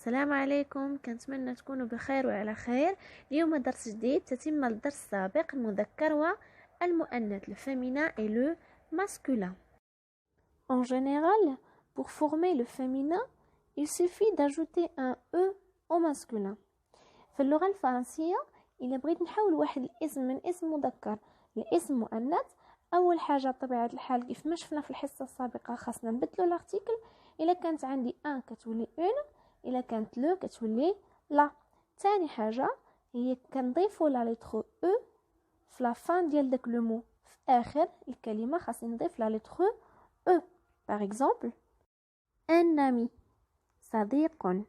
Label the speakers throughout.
Speaker 1: السلام عليكم، كنتمنى تكونوا بخير وعلى خير. اليوم درس جديد تتم الدرس السابق، المذكر والمؤنث، le féminin et le masculin. En général, pour former le féminin, il suffit d'ajouter un e au masculin. في اللغة الفرنسية إلا بغيت نحول واحد الاسم من اسم مذكر لاسم مؤنث، أول حاجة بطبيعة الحال كيف ما شفنا في الحصة السابقة خاصنا نبدلو لارتيكل. إلا كانت عندي ان كتولي اون، إلا كانت لو كتولي لا. تاني حاجة هي كنضيفو لا لتر او في لا فان ديال داك لو مو، في آخر الكلمة خاصني نضيف لا لتر او. باغ اكزومبل ان امي، صديق.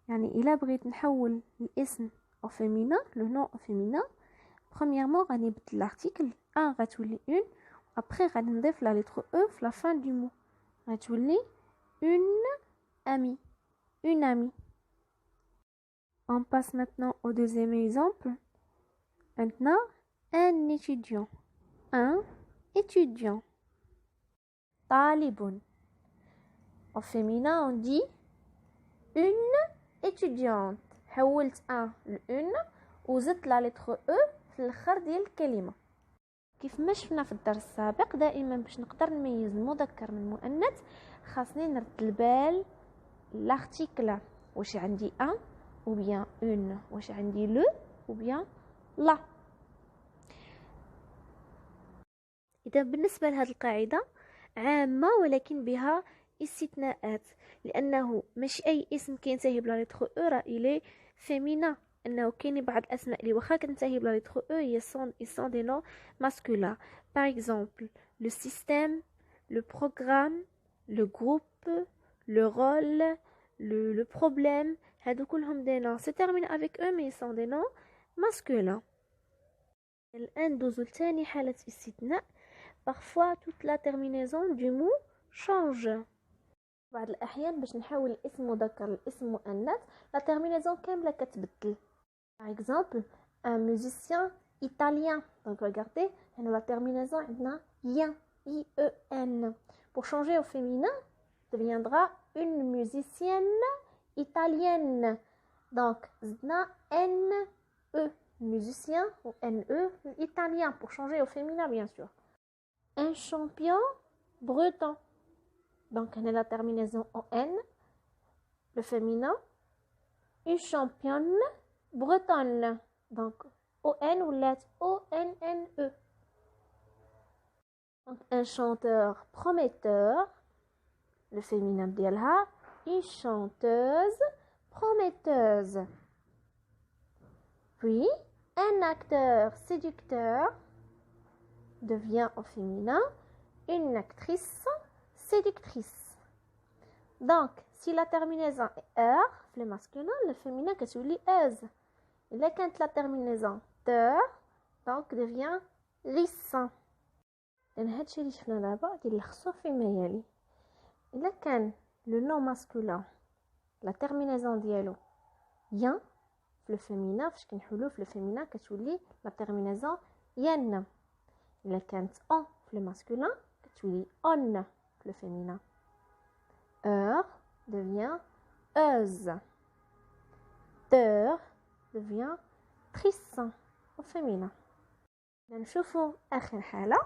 Speaker 1: يعني إلا بغيت نحول الاسم au féminin, le nom au féminin, premièrement غادي نبدل l'article ان غتولي اون، après غادي نضيف la lettre e في la fin du mot غتولي une amie, une amie. On passe maintenant au deuxième exemple. Maintenant, un étudiant, un étudiant. طالب. Au féminin on dit une étudiante. حولت ان لأون وزدت لا لتر او في الاخر ديال الكلمه. كيف ما شفنا في الدرس السابق، دائما باش نقدر نميز المذكر من المؤنث خاصني نرد البال لارتيكل، واش عندي ان او بيان اون، واش عندي لو او بيان لا. اذا بالنسبه لهذه القاعده عامه ولكن بها استثناءات، لانه ماشي اي اسم كينتهي بلا لتر او راه الي فيمينا، انه كاين بعض الاسماء اللي واخا كتنتهي بلا لتر او هي sont des noms masculins. Par exemple le système, le programme, le groupe, le rôle, le problème. هادو كلهم des noms se terminent avec eux mais ils sont des noms masculins. الان ندوزو لثاني حالة استثناء. parfois toute la terminaison du mot change. بعض الأحيان باش نحول الاسم مذكر لاسم مؤنث لا terminaison كاملة كتبدل. Par exemple un musicien italien. Donc regardez, هنا la terminaison عندنا ien, i-e-n. Pour changer au féminin, deviendra une musicienne italienne. Donc زدنا n-e, musicien ou n-e, italien, pour changer au féminin bien sûr. Un champion breton. Donc on a la terminaison on, le féminin. Une championne bretonne. Donc on ou lettre o-n-n-e. Donc un chanteur prometteur, le féminin ديالها une chanteuse prometteuse. Puis un acteur séducteur devient au féminin une actrice séductrice. Donc si la terminaison est er le masculin, le féminin كتولي az. إلا كانت la terminaison ter donc devient ris. لأن هادشي اللي شفنا دابا غادي نلخصوه فيما يلي. إلا كان le nom masculin la terminaison ديالو yen في le féminin، فاش كنحولوه في le féminin كتولي la terminaison yen. إلا كانت on في le masculin كتولي on في le féminin. Heure devient euse. Teur devient trice au féminin. نشوفوا آخر حالة.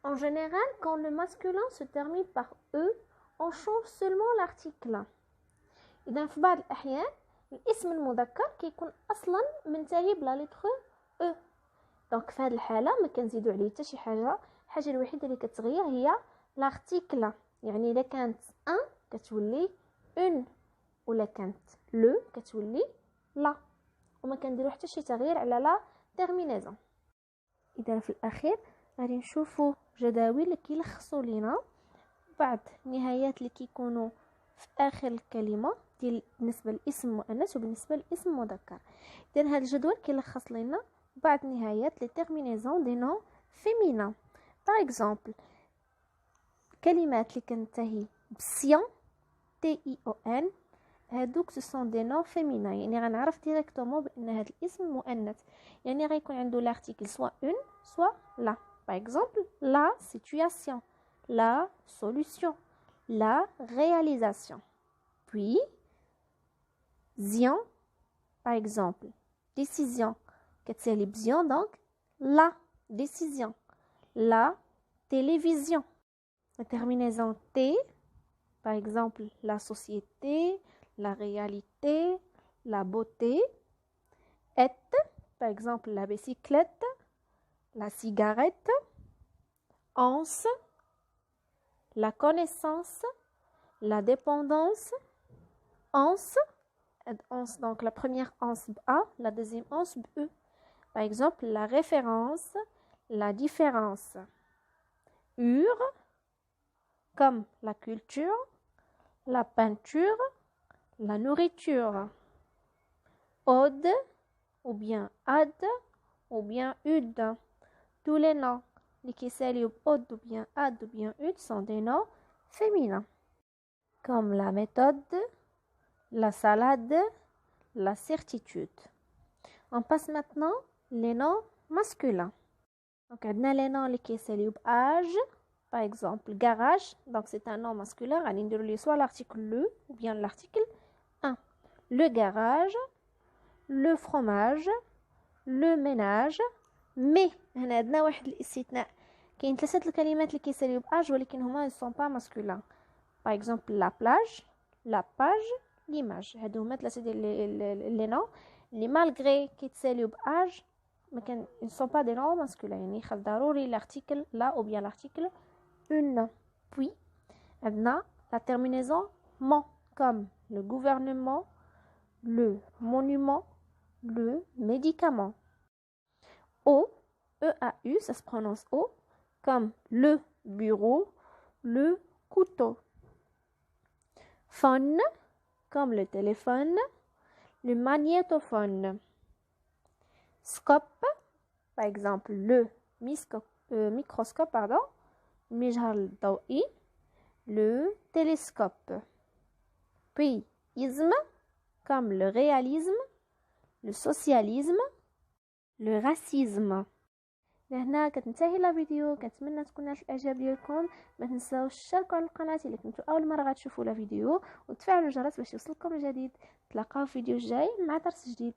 Speaker 1: En général, quand le masculin se termine par e, on change seulement l'article. إذا في بعض الأحيان الاسم المذكر كيكون أصلا منتهي بلا لتر e. دونك في هذه الحالة ما كنزيدو عليه حتى شي حاجة. الحاجة الوحيدة اللي كتغير هي l'article. يعني إذا كانت ان كتولي اون، ولا كانت لو كتولي لا، وما كنديرو حتى شي تغيير على لا تيرمينيزون. اذا في الاخير غادي نشوفوا جداول اللي كيلخصوا لينا بعض النهايات اللي كيكونوا في اخر الكلمه ديال بالنسبه للاسم مؤنث وبالنسبه للاسم مذكر. اذا هذا الجدول كيلخص لنا بعض نهايات لي تيرمينيزون دي نون فيمينا. باغ اكزومبل كلمات اللي كنتهي بسيان تي اي او ان هادوك سو سون دي نون فيمينا، يعني غنعرف ديريكتومون بان هذا الاسم مؤنث، يعني غيكون عنده لارتيكل سوا اون سوا لا. باغ اكزومبل لا سيتوياسيون، لا solution, la réalisation. Puis zion, par exemple. Décision. كتسالي بزيون donc la décision. La télévision. La terminaison T, par exemple, la société, la réalité, la beauté. Et, par exemple, la bicyclette, la cigarette. Anse, la connaissance, la dépendance. Anse, donc la première anse A, la deuxième anse E. Par exemple, la référence, la différence. Ur, comme la culture, la peinture, la nourriture. Ode, ou bien ad, ou bien ud. Tous les noms qui s'élèvent od ou bien ad ou bien ud sont des noms féminins. Comme la méthode, la salade, la certitude. On passe maintenant les noms masculins. Donc, on a les noms qui s'élèvent âge. Par exemple, garage, donc c'est un nom masculin, on a soit l'article le ou bien l'article 1. Le garage, le fromage, le ménage, mais هنا عندنا واحد الاستثناء. كاين 3 الكلمات اللي كيساليو باج ولكن هما ne sont pas masculins. Par exemple, la plage, la page, l'image. هادو هما 3 ديال لي نون اللي malgré كيتساليو باج ما كان ils sont pas des noms masculins. يعني خاص ضروري l'article là ou bien l'article une. Puis, on a la terminaison mon, comme le gouvernement, le monument, le médicament. O, E-A-U, ça se prononce O, comme le bureau, le couteau. Phone, comme le téléphone, le magnétophone. Scope, par exemple le microscope, pardon. Le télescope. Puis, isme, comme le réalisme, le socialisme, le racisme. لهنا كتنتهي لا فيديو. كنتمنى تكون نالت الاعجاب ديالكم. ما تنساوش تشاركوا على القناه الا كنتو اول مره غتشوفوا لا فيديو وتفعلوا الجرس باش يوصلكم الجديد. تلاقاو في فيديو جاي مع درس جديد.